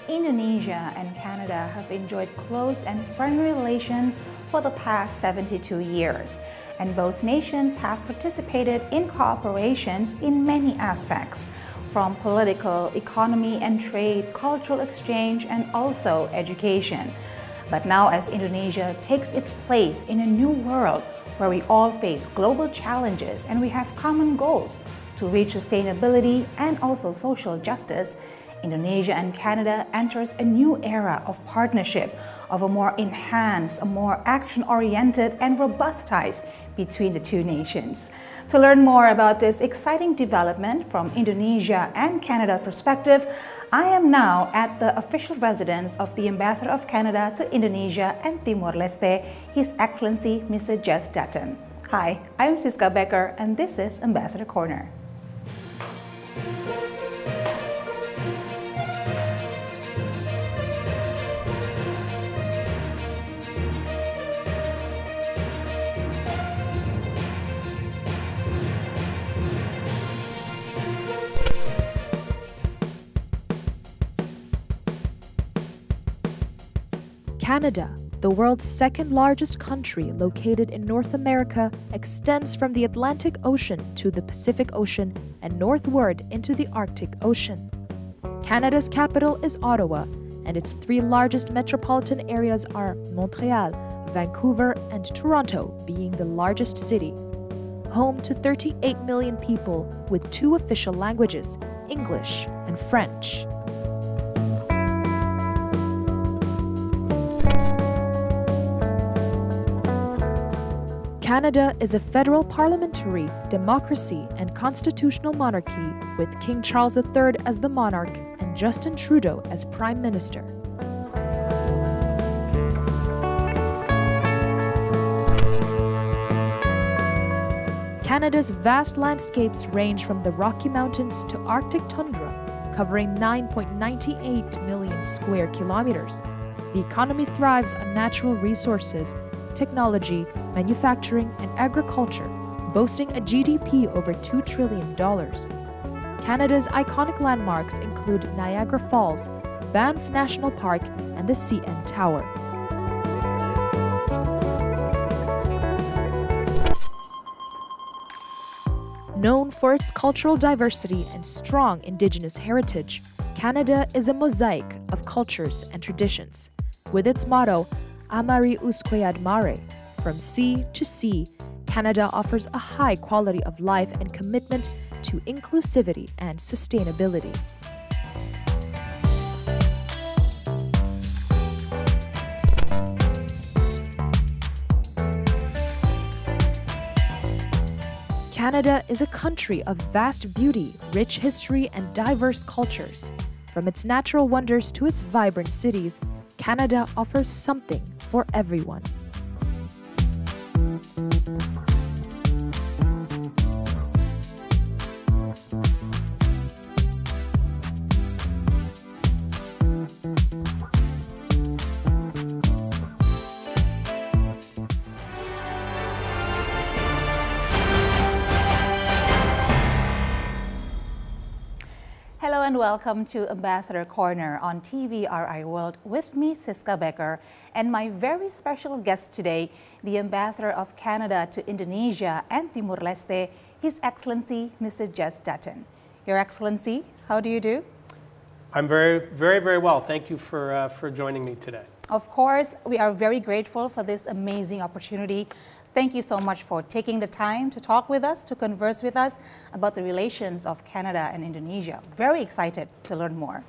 Indonesia and Canada have enjoyed close and friendly relations for the past 72 years, and both nations have participated in cooperations in many aspects, from political, economy and trade, cultural exchange, and also education. But now, as Indonesia takes its place in a new world where we all face global challenges and we have common goals to reach sustainability and also social justice, Indonesia and Canada enters a new era of partnership, of a more enhanced, a more action-oriented and robust ties between the two nations. To learn more about this exciting development from Indonesia and Canada perspective, I am now at the official residence of the Ambassador of Canada to Indonesia and Timor-Leste, His Excellency Mr. Jess Dutton. Hi, I'm Cisca Becker and this is Ambassador Corner. Canada, the world's second largest country located in North America, extends from the Atlantic Ocean to the Pacific Ocean and northward into the Arctic Ocean. Canada's capital is Ottawa, and its three largest metropolitan areas are Montreal, Vancouver, and Toronto, being the largest city. Home to 38 million people with two official languages, English and French. Canada is a federal parliamentary democracy and constitutional monarchy with King Charles III as the monarch and Justin Trudeau as Prime Minister. Canada's vast landscapes range from the Rocky Mountains to Arctic tundra, covering 9.98 million square kilometers. The economy thrives on natural resources, technology, manufacturing, and agriculture, boasting a GDP over $2 trillion. Canada's iconic landmarks include Niagara Falls, Banff National Park, and the CN Tower. Known for its cultural diversity and strong Indigenous heritage, Canada is a mosaic of cultures and traditions. With its motto, Amari Usque Admare, from sea to sea, Canada offers a high quality of life and commitment to inclusivity and sustainability. Canada is a country of vast beauty, rich history, and diverse cultures. From its natural wonders to its vibrant cities, Canada offers something for everyone. Hello and welcome to Ambassador Corner on TVRI World with me, Cisca Becker, and my very special guest today, the Ambassador of Canada to Indonesia and Timor-Leste, His Excellency Mr. Jess Dutton. Your Excellency, how do you do? I'm very well. Thank you for joining me today. Of course, we are very grateful for this amazing opportunity. Thank you so much for taking the time to talk with us, to converse with us about the relations of Canada and Indonesia. Very excited to learn more.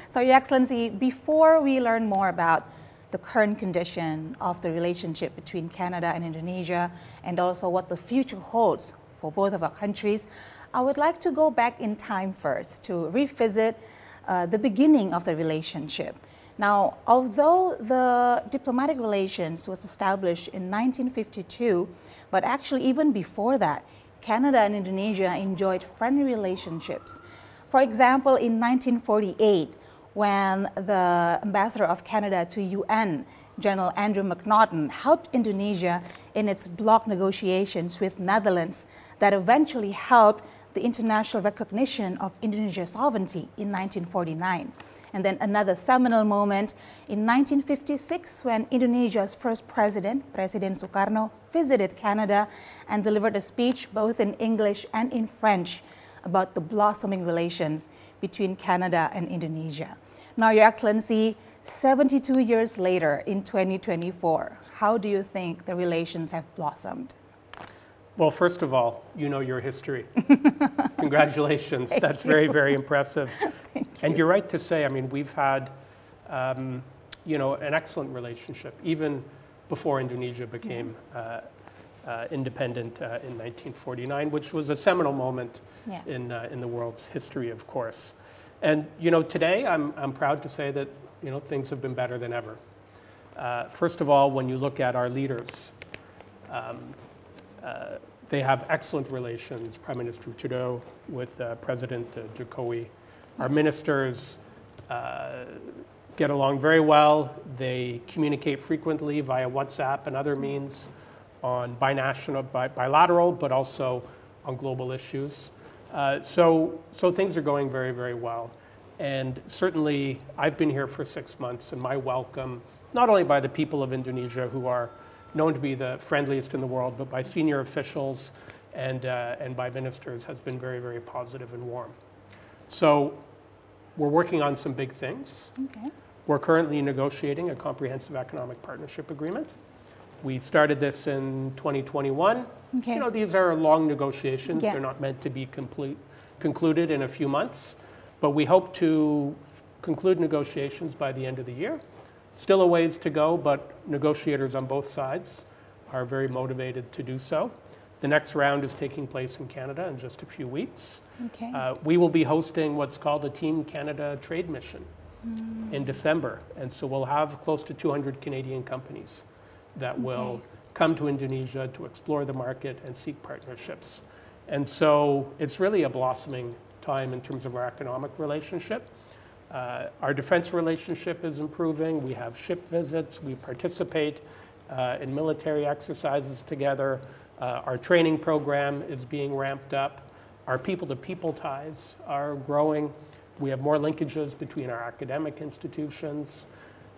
So, Your Excellency, before we learn more about the current condition of the relationship between Canada and Indonesia, and also what the future holds for both of our countries, I would like to go back in time first to revisit the beginning of the relationship. Now, although the diplomatic relations was established in 1952, but actually even before that, Canada and Indonesia enjoyed friendly relationships. For example, in 1948, when the Ambassador of Canada to UN, General Andrew McNaughton, helped Indonesia in its bloc negotiations with Netherlands that eventually helped the international recognition of Indonesia's sovereignty in 1949. And then another seminal moment in 1956 when Indonesia's first president, President Sukarno, visited Canada and delivered a speech both in English and in French about the blossoming relations between Canada and Indonesia. Now, Your Excellency, 72 years later in 2024, how do you think the relations have blossomed? Well, first of all, you know your history. Congratulations. That's very, very impressive. And you're right to say, I mean, we've had, you know, an excellent relationship, even before Indonesia became independent in 1949, which was a seminal moment in the world's history, of course. And, you know, today I'm proud to say that, you know, things have been better than ever. First of all, when you look at our leaders, they have excellent relations, Prime Minister Trudeau with President Jokowi. Our ministers get along very well. They communicate frequently via WhatsApp and other means on bilateral, but also on global issues. So things are going very, very well. And certainly, I've been here for 6 months, and my welcome, not only by the people of Indonesia, who are known to be the friendliest in the world, but by senior officials and by ministers, has been very, very positive and warm. So we're working on some big things. Okay. We're currently negotiating a comprehensive economic partnership agreement. We started this in 2021. Okay. You know, these are long negotiations. Yeah. They're not meant to be concluded in a few months, but we hope to conclude negotiations by the end of the year. Still a ways to go, but negotiators on both sides are very motivated to do so. The next round is taking place in Canada in just a few weeks. Okay. We will be hosting what's called a Team Canada trade mission in December. And so we'll have close to 200 Canadian companies that will come to Indonesia to explore the market and seek partnerships. And so it's really a blossoming time in terms of our economic relationship. Our defense relationship is improving. We have ship visits. We participate in military exercises together. Our training program is being ramped up. Our people-to-people ties are growing. We have more linkages between our academic institutions.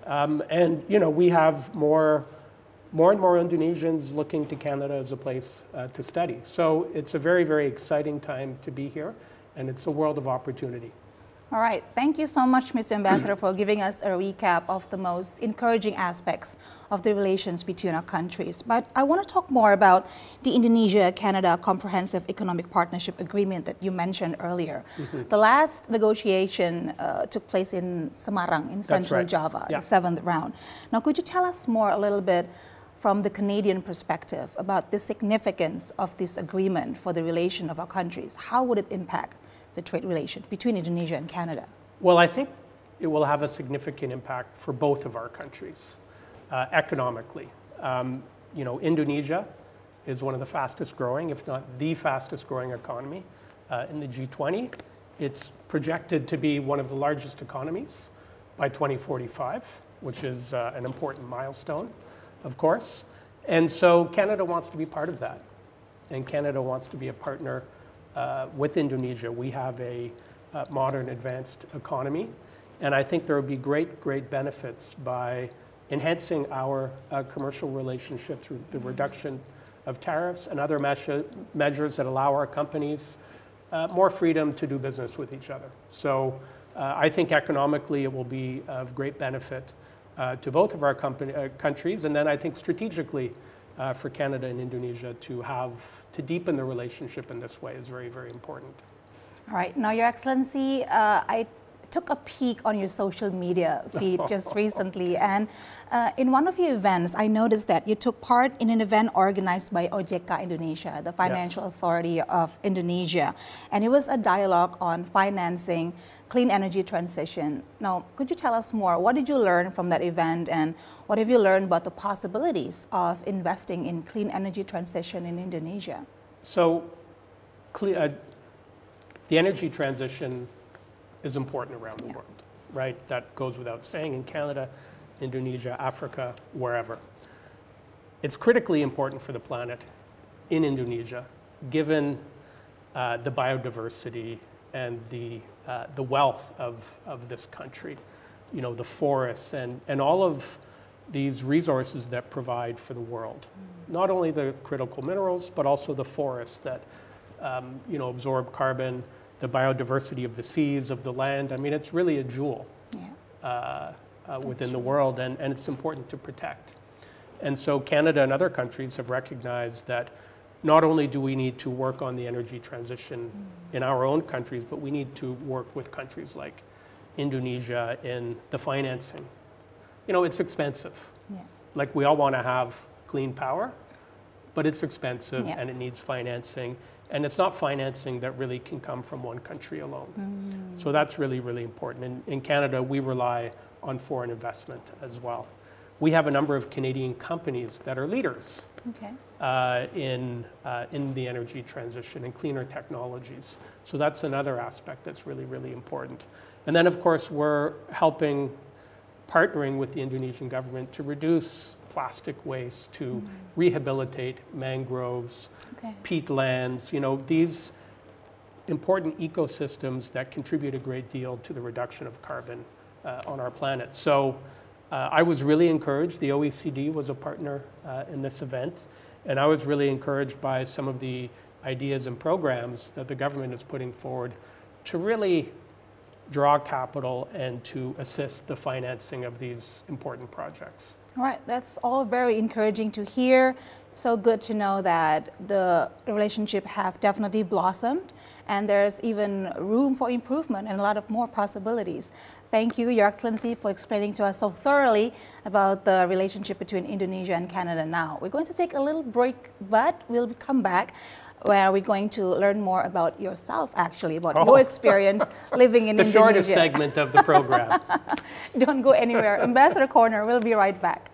And, you know, we have more and more Indonesians looking to Canada as a place to study. So it's a very, very exciting time to be here, and it's a world of opportunity. All right. Thank you so much, Mr. Ambassador, for giving us a recap of the most encouraging aspects of the relations between our countries. But I want to talk more about the Indonesia-Canada Comprehensive Economic Partnership Agreement that you mentioned earlier. The last negotiation took place in Semarang, in Central Java, the 7th round. Now, could you tell us more a little bit from the Canadian perspective about the significance of this agreement for the relation of our countries? How would it impact the trade relations between Indonesia and Canada? Well, I think it will have a significant impact for both of our countries economically. You know, Indonesia is one of the fastest growing, if not the fastest growing economy in the G20. It's projected to be one of the largest economies by 2045, which is an important milestone, of course. And so Canada wants to be part of that. And Canada wants to be a partner with Indonesia. We have a modern, advanced economy, and I think there will be great benefits by enhancing our commercial relationship through the reduction of tariffs and other measures that allow our companies more freedom to do business with each other. So I think economically it will be of great benefit to both of our countries, and then I think strategically for Canada and Indonesia to deepen the relationship in this way is very, very important. All right. Now, Your Excellency, I took a peek on your social media feed just recently, and in one of your events, I noticed that you took part in an event organized by OJK Indonesia, the Financial Authority of Indonesia, and it was a dialogue on financing clean energy transition. Now, could you tell us more? What did you learn from that event, and what have you learned about the possibilities of investing in clean energy transition in Indonesia? So, the energy transition is important around the world, right? That goes without saying, in Canada, Indonesia, Africa, wherever. It's critically important for the planet in Indonesia, given the biodiversity and the wealth of this country, you know, the forests and all of these resources that provide for the world. Not only the critical minerals, but also the forests that, you know, absorb carbon, the biodiversity of the seas, of the land. I mean, it's really a jewel within the world, and it's important to protect. And so Canada and other countries have recognized that not only do we need to work on the energy transition in our own countries, but we need to work with countries like Indonesia in the financing. You know, it's expensive. Yeah. Like, we all want to have clean power, but it's expensive and it needs financing. And it's not financing that really can come from one country alone. So that's really, really important. In Canada, we rely on foreign investment as well. We have a number of Canadian companies that are leaders in the energy transition and cleaner technologies. So that's another aspect that's really, really important. And then, of course, we're partnering with the Indonesian government to reduce plastic waste, to rehabilitate mangroves, peatlands, you know, these important ecosystems that contribute a great deal to the reduction of carbon on our planet. So I was really encouraged. The OECD was a partner in this event, and I was really encouraged by some of the ideas and programs that the government is putting forward to really draw capital and to assist the financing of these important projects. All right, that's all very encouraging to hear. So good to know that the relationship have definitely blossomed, and there's even room for improvement and a lot of more possibilities. Thank you, Your Excellency, for explaining to us so thoroughly about the relationship between Indonesia and Canada now. We're going to take a little break, but we'll come back where we're going to learn more about yourself, actually, about your experience living in Indonesia. The shortest segment of the program. Don't go anywhere. Ambassador Corner, we'll be right back.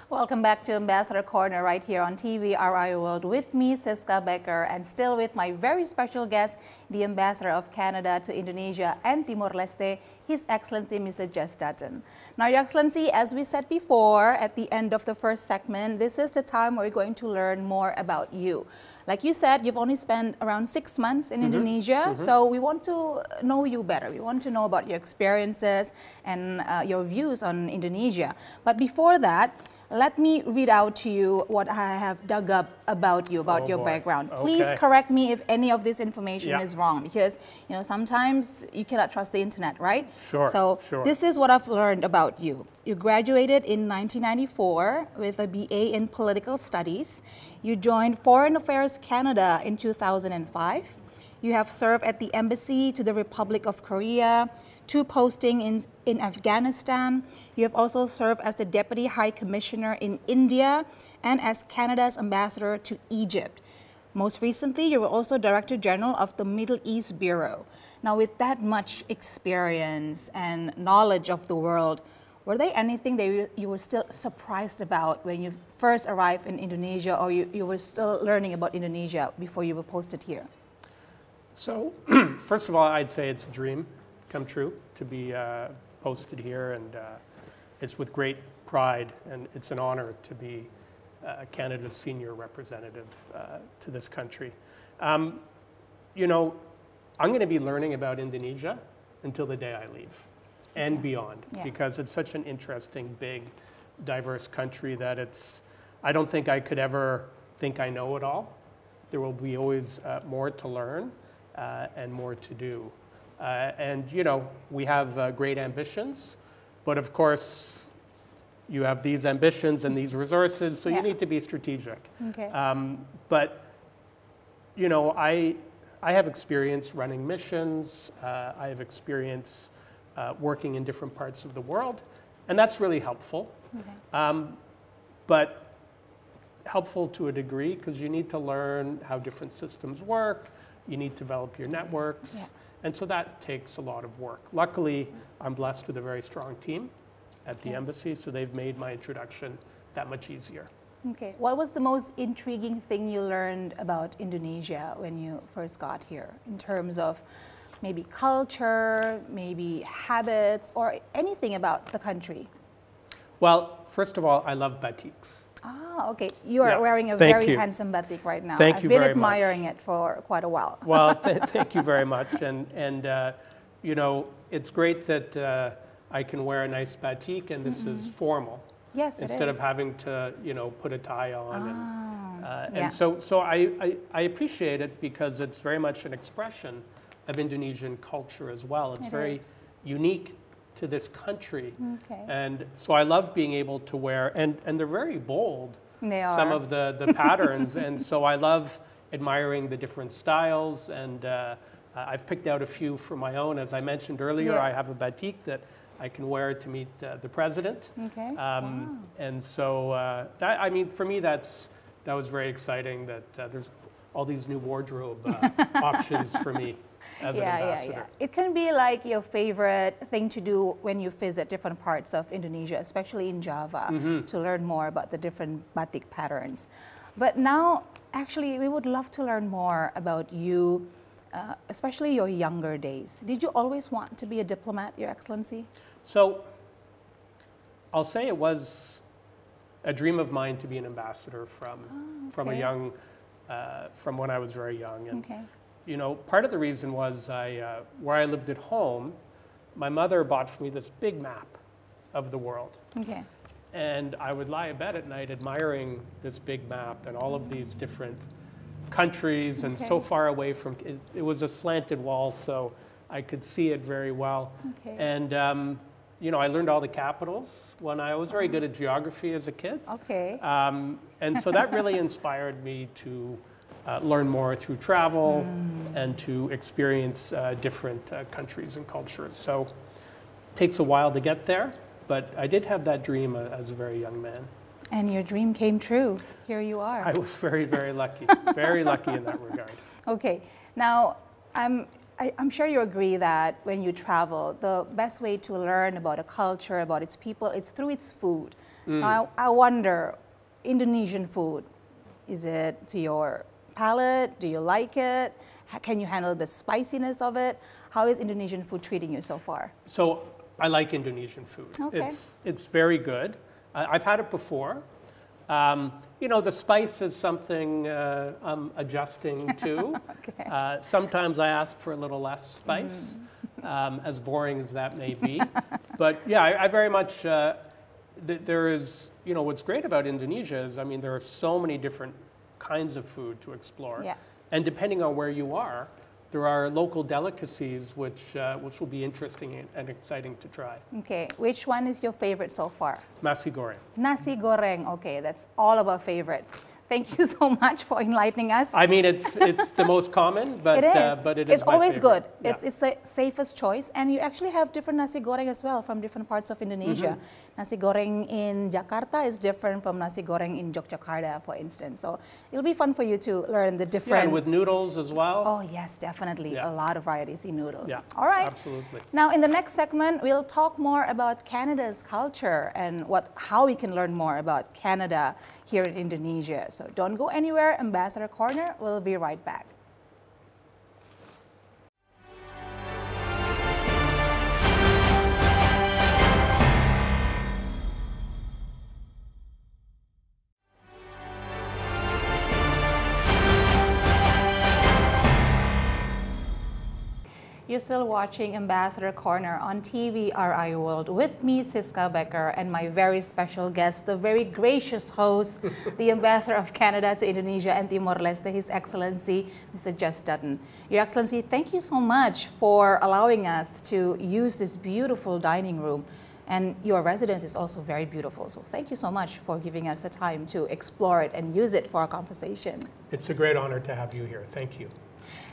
Welcome back to Ambassador Corner right here on TVRI World with me, Cisca Becker, and still with my very special guest, the Ambassador of Canada to Indonesia and Timor-Leste, His Excellency Mr. Jess Dutton. Now, Your Excellency, as we said before at the end of the first segment, this is the time where we're going to learn more about you. Like you said, you've only spent around 6 months in Indonesia, so we want to know you better. We want to know about your experiences and your views on Indonesia. But before that, let me read out to you what I have dug up about you, about your background. Please correct me if any of this information is wrong, because you know sometimes you cannot trust the internet, right? Sure. So this is what I've learned about you. You graduated in 1994 with a BA in Political Studies. You joined Foreign Affairs Canada in 2005. You have served at the Embassy to the Republic of Korea, 2 postings in Afghanistan. You have also served as the Deputy High Commissioner in India and as Canada's Ambassador to Egypt. Most recently, you were also Director General of the Middle East Bureau. Now, with that much experience and knowledge of the world, were there anything that you were still surprised about when you first arrived in Indonesia, or you were still learning about Indonesia before you were posted here? So, first of all, I'd say it's a dream come true to be posted here, and it's with great pride, and it's an honor to be Canada's senior representative to this country. You know, I'm going to be learning about Indonesia until the day I leave and beyond, because it's such an interesting, big, diverse country that I don't think I could ever think I know it all. There will be always more to learn and more to do. And, you know, we have great ambitions, but of course, you have these ambitions and these resources, so you need to be strategic. But, you know, I have experience running missions. I have experience working in different parts of the world, and that's really helpful. But helpful to a degree, because you need to learn how different systems work. You need to develop your networks. And so that takes a lot of work. Luckily, I'm blessed with a very strong team at the embassy, so they've made my introduction that much easier. Okay. What was the most intriguing thing you learned about Indonesia when you first got here, in terms of maybe culture, maybe habits, or anything about the country? Well, first of all, I love batiks. Ah, okay. You are wearing a Thank very you. handsome batik right now. Thank I've you been very admiring much. it for quite a while. Well, thank you very much. And you know, it's great that I can wear a nice batik, and this is formal. Yes, it Instead of is. having to, you know, put a tie on. Yeah. And so I appreciate it because it's very much an expression of Indonesian culture as well. It's It very is. unique to this country. Okay. And so I love being able to wear, and they're very bold, They are. some of the patterns. And so I love admiring the different styles. And I've picked out a few for my own. As I mentioned earlier, Yeah. I have a batik that I can wear to meet the president. Okay. And so, I mean, for me, that was very exciting that there's all these new wardrobe options for me as an ambassador. It can be like your favorite thing to do when you visit different parts of Indonesia, especially in Java, to learn more about the different batik patterns. But now, actually, we would love to learn more about you, especially your younger days. Did you always want to be a diplomat, Your Excellency? So, I'll say it was a dream of mine to be an ambassador from a young, from when I was very young. And, Okay. you know, part of the reason was where I lived at home, my mother bought for me this big map of the world. Okay. And I would lie abed at night admiring this big map and all of these different countries and so far away from it. It was a slanted wall, so I could see it very well. Okay. And, you know, I learned all the capitals when I was very good at geography as a kid. Okay. And so that really inspired me to learn more through travel and to experience different countries and cultures. So it takes a while to get there, but I did have that dream as a very young man. And your dream came true. Here you are. I was very, very lucky, very lucky in that regard. Okay. Now, I'm sure you agree that when you travel, the best way to learn about a culture, about its people, is through its food. Now, I wonder, Indonesian food, is it to your palate? Do you like it? Can you handle the spiciness of it? How is Indonesian food treating you so far? So I like Indonesian food. Okay. It's very good. I've had it before. You know, the spice is something I'm adjusting to. Okay. Sometimes I ask for a little less spice, as boring as that may be. But yeah, I very much, there is, you know, what's great about Indonesia is, I mean, there are so many different kinds of food to explore. Yeah. And depending on where you are, there are local delicacies which will be interesting and exciting to try. Okay, which one is your favorite so far? Nasi goreng. Nasi goreng, okay, that's all of our favorite. Thank you so much for enlightening us. I mean, it's the most common, but it is. But it is it's my always favorite. good. Yeah. It's the safest choice, and you actually have different nasi goreng as well from different parts of Indonesia. Nasi goreng in Jakarta is different from nasi goreng in Yogyakarta, for instance. So it'll be fun for you to learn the different. Yeah, and with noodles as well. Oh yes, definitely. Yeah. A lot of varieties in noodles. Yeah, All right. absolutely. Now, in the next segment, we'll talk more about Canada's culture and how we can learn more about Canada here in Indonesia. So don't go anywhere. Ambassador Corner will be right back. You're still watching Ambassador Corner on TVRI World with me, Cisca Becker, and my very special guest, the very gracious host, the Ambassador of Canada to Indonesia and Timor-Leste, His Excellency, Mr. Jess Dutton. Your Excellency, thank you so much for allowing us to use this beautiful dining room. And your residence is also very beautiful. So thank you so much for giving us the time to explore it and use it for our conversation. It's a great honor to have you here. Thank you.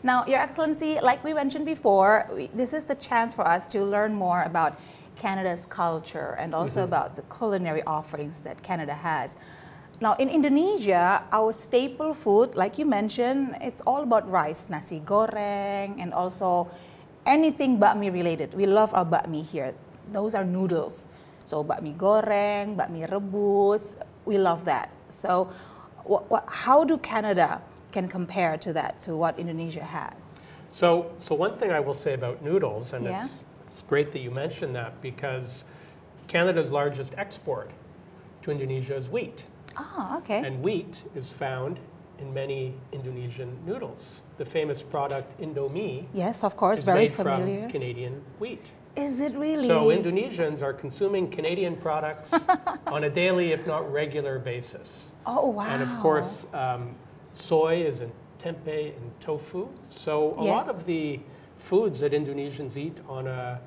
Now, Your Excellency, like we mentioned before, this is the chance for us to learn more about Canada's culture and also about the culinary offerings that Canada has. Now, in Indonesia, our staple food, like you mentioned, it's all about rice, nasi goreng, and also anything bakmi related. We love our bakmi here. Those are noodles. So bakmi goreng, bakmi rebus, we love that. So how do Canada can compare to that, to what Indonesia has? So one thing I will say about noodles, and Yeah. it's great that you mentioned that, because Canada's largest export to Indonesia is wheat. Oh, okay. And wheat is found in many Indonesian noodles. The famous product Indomie Yes, of course, is very made familiar. from Canadian wheat. Is it really? So Indonesians are consuming Canadian products on a daily, if not regular basis. Oh, wow. And of course, soy is in tempeh and tofu. So a lot Yes. of the foods that Indonesians eat on a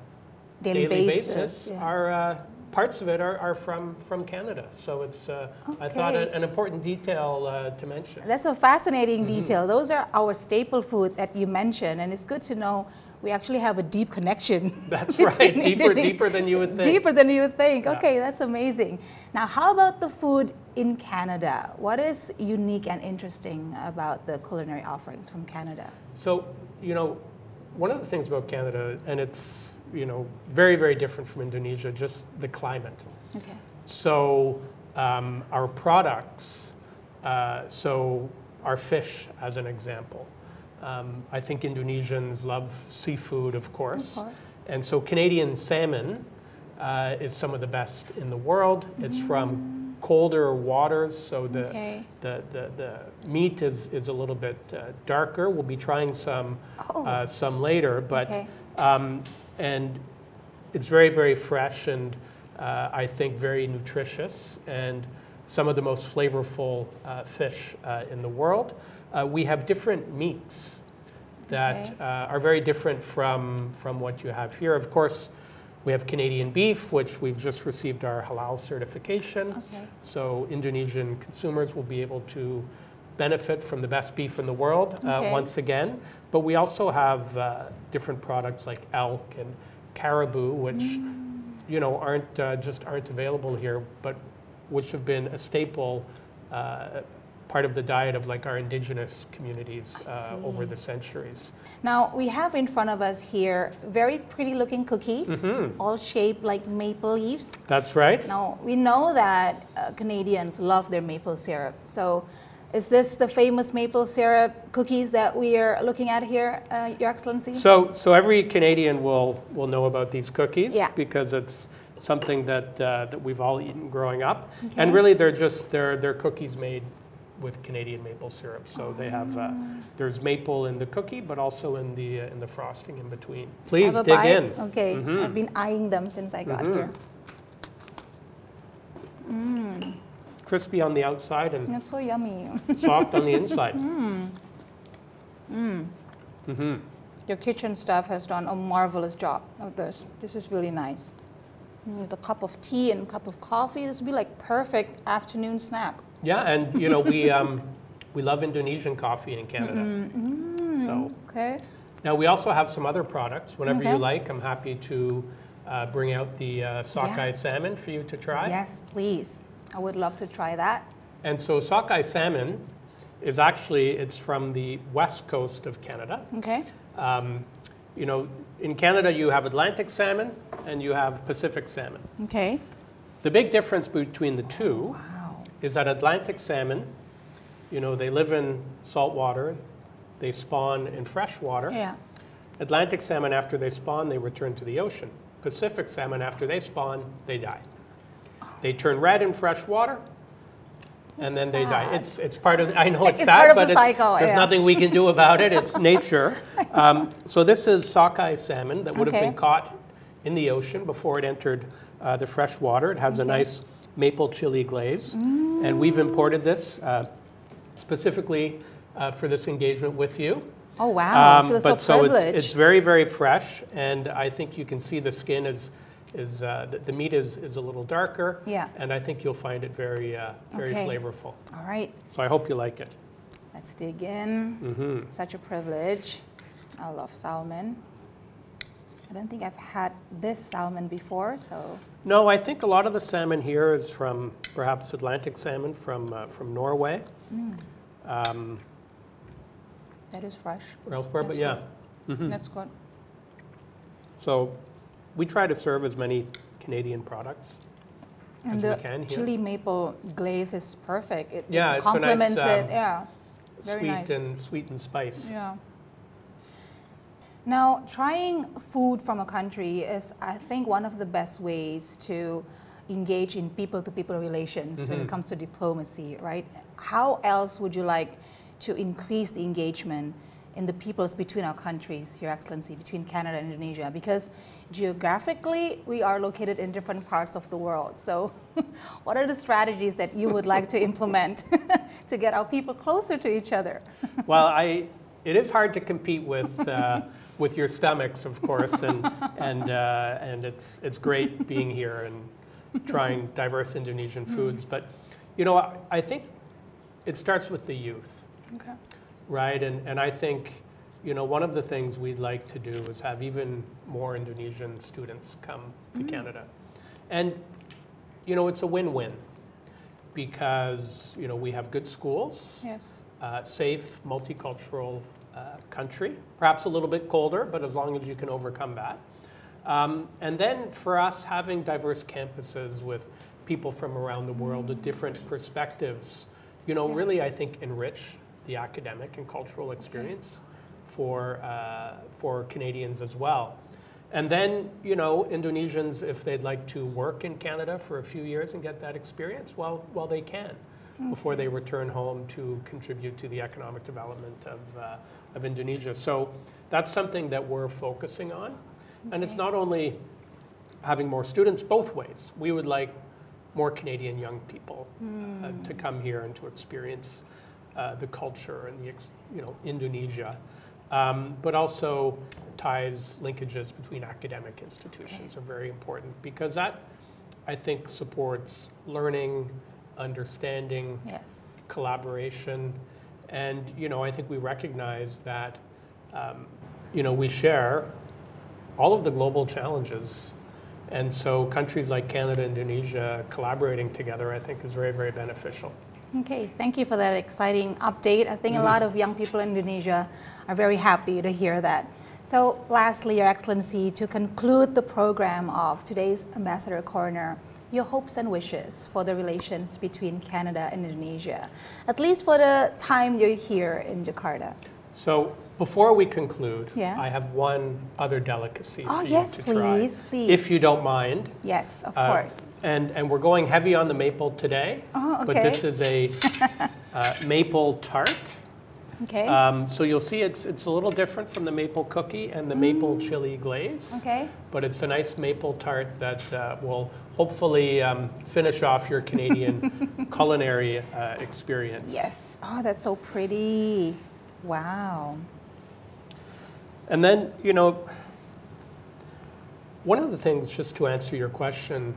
daily daily basis, basis yeah. are parts of it are from Canada. So it's I thought Okay. an important detail to mention. That's a fascinating detail. Those are our staple food that you mentioned, and it's good to know we actually have a deep connection. That's between right, deeper than you would think. Deeper than you would think. Yeah. Okay, that's amazing. Now, how about the food in Canada? What is unique and interesting about the culinary offerings from Canada? So, one of the things about Canada, and it's, very, very different from Indonesia, just the climate. Okay. So our products, so our fish as an example. I think Indonesians love seafood, of course. Of course. And so Canadian salmon is some of the best in the world. It's from colder waters, so the meat is a little bit darker. We'll be trying some later, but Okay. And it's very, very fresh and I think very nutritious and some of the most flavorful fish in the world. We have different meats that are very different from what you have here. Of course, we have Canadian beef, which we've just received our halal certification. Okay. So Indonesian consumers will be able to benefit from the best beef in the world once again. But we also have different products like elk and caribou, which aren't available here, but which have been a staple part of the diet of like our indigenous communities over the centuries. Now, we have in front of us here very pretty looking cookies, all shaped like maple leaves. That's right. Now, we know that Canadians love their maple syrup. So is this the famous maple syrup cookies that we are looking at here, Your Excellency? So every Canadian will know about these cookies because it's something that we've all eaten growing up. Okay. And really they're cookies made with Canadian maple syrup. So they have there's maple in the cookie, but also in the frosting in between. Please dig in. Okay, I've been eyeing them since I got here. Crispy on the outside and It's so yummy. soft on the inside. Your kitchen staff has done a marvelous job of this. This is really nice. With a cup of tea and a cup of coffee, this would be like perfect afternoon snack. Yeah, and we love Indonesian coffee in Canada. So Okay. now we also have some other products. Whenever you like, I'm happy to bring out the sockeye salmon for you to try. Yes, please. I would love to try that. And so sockeye salmon is actually, it's from the west coast of Canada. Okay. In Canada you have Atlantic salmon and you have Pacific salmon. Okay. The big difference between the two is that Atlantic salmon, they live in salt water, they spawn in fresh water. Yeah. Atlantic salmon, after they spawn, they return to the ocean. Pacific salmon, after they spawn, they die. They turn red in fresh water, and then they die. It's part of, I know it's sad, part of but the cycle, there's nothing we can do about it. It's nature. So this is sockeye salmon that would have been caught in the ocean before it entered the fresh water. It has a nice maple chili glaze, and we've imported this specifically for this engagement with you. Oh, wow. I feel so so privileged. it's very, very fresh, and I think you can see the skin the meat is a little darker, and I think you'll find it very flavorful. All right. So I hope you like it. Let's dig in. Such a privilege. I love salmon. I don't think I've had this salmon before, so. No, I think a lot of the salmon here is from perhaps Atlantic salmon from Norway. That is fresh. Or elsewhere, but yeah. That's good. So we try to serve as many Canadian products as we can here. Chili maple glaze is perfect. It It's complements a nice, it. Yeah, very nice. Sweet and spice. Yeah. Now, trying food from a country is, I think, one of the best ways to engage in people-to-people relations when it comes to diplomacy, right? How else would you like to increase the engagement in the peoples between our countries, Your Excellency, between Canada and Indonesia? Because geographically, we are located in different parts of the world. So what are the strategies that you would like to implement to get our people closer to each other? Well, it is hard to compete with your stomachs, of course, and it's great being here and trying diverse Indonesian foods. But, you know, I think it starts with the youth, right? And I think, you know, one of the things we'd like to do is have even more Indonesian students come to Canada. And, you know, it's a win-win because, you know, we have good schools, safe, multicultural country, perhaps a little bit colder, but as long as you can overcome that. And then for us, having diverse campuses with people from around the world with different perspectives, you know, really, I think, enrich the academic and cultural experience for Canadians as well. And then, you know, Indonesians, if they'd like to work in Canada for a few years and get that experience, well, they can before they return home to contribute to the economic development of Indonesia. So that's something that we're focusing on. And it's not only having more students, both ways. We would like more Canadian young people to come here and to experience the culture and Indonesia, but also ties, linkages between academic institutions are very important because that, I think, supports learning, understanding, collaboration, and I think we recognize that we share all of the global challenges. And so countries like Canada, Indonesia, collaborating together, I think, is very, very beneficial. Okay, thank you for that exciting update. I think a lot of young people in Indonesia are very happy to hear that. So lastly, Your Excellency, to conclude the program of today's Ambassador Corner, your hopes and wishes for the relations between Canada and Indonesia, at least for the time you're here in Jakarta. So before we conclude, I have one other delicacy for you to try, please. if you don't mind. Yes, of course. And we're going heavy on the maple today, but this is a maple tart. Okay. So you'll see it's a little different from the maple cookie and the maple chili glaze. Okay. But it's a nice maple tart that will hopefully finish off your Canadian culinary experience. Yes. Oh, that's so pretty. Wow. And then, one of the things, just to answer your question,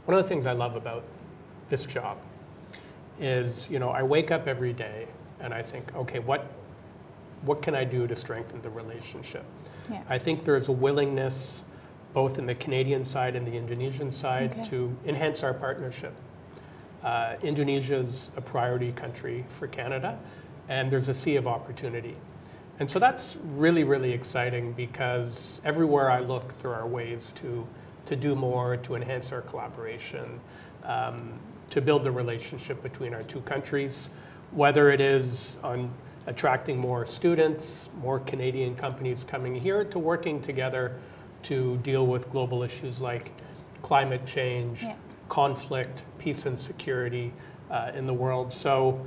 one of the things I love about this job is, I wake up every day and I think, okay, what can I do to strengthen the relationship? Yeah. I think there's a willingness, both in the Canadian side and the Indonesian side, to enhance our partnership. Indonesia's a priority country for Canada, and there's a sea of opportunity. And so that's really, really exciting because everywhere I look, there are ways to do more, to enhance our collaboration, to build the relationship between our two countries, whether it is on attracting more students, more Canadian companies coming here, to working together to deal with global issues like climate change, conflict, peace and security in the world. So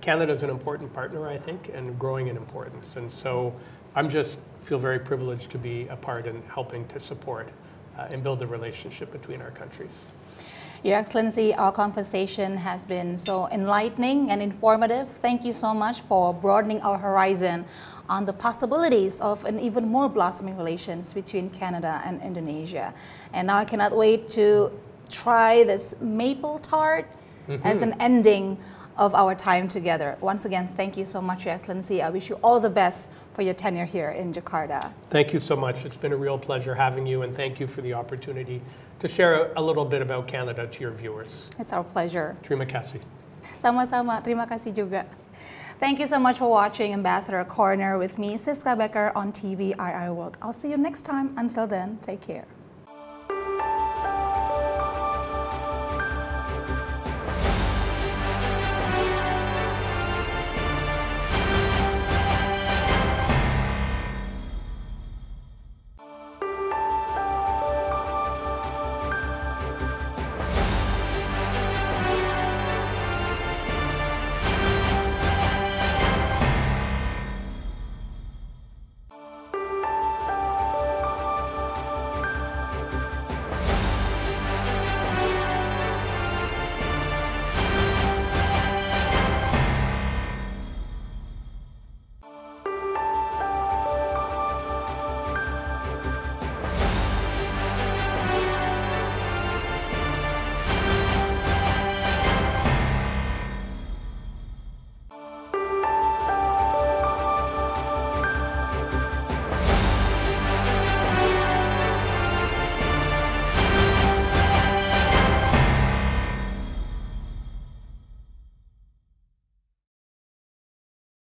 Canada's an important partner, I think, and growing in importance. And so I'm just feel very privileged to be a part in helping to support and build the relationship between our countries. Your Excellency, our conversation has been so enlightening and informative. Thank you so much for broadening our horizon on the possibilities of an even more blossoming relations between Canada and Indonesia. And now I cannot wait to try this maple tart as an ending of our time together. Once again, thank you so much, Your Excellency. I wish you all the best for your tenure here in Jakarta. Thank you so much. It's been a real pleasure having you, and thank you for the opportunity to share a little bit about Canada to your viewers. It's our pleasure. Terima kasih. Sama-sama. Terima kasih juga. Thank you so much for watching Ambassador Corner with me, Cisca Becker on TVRI World. I'll see you next time. Until then, take care.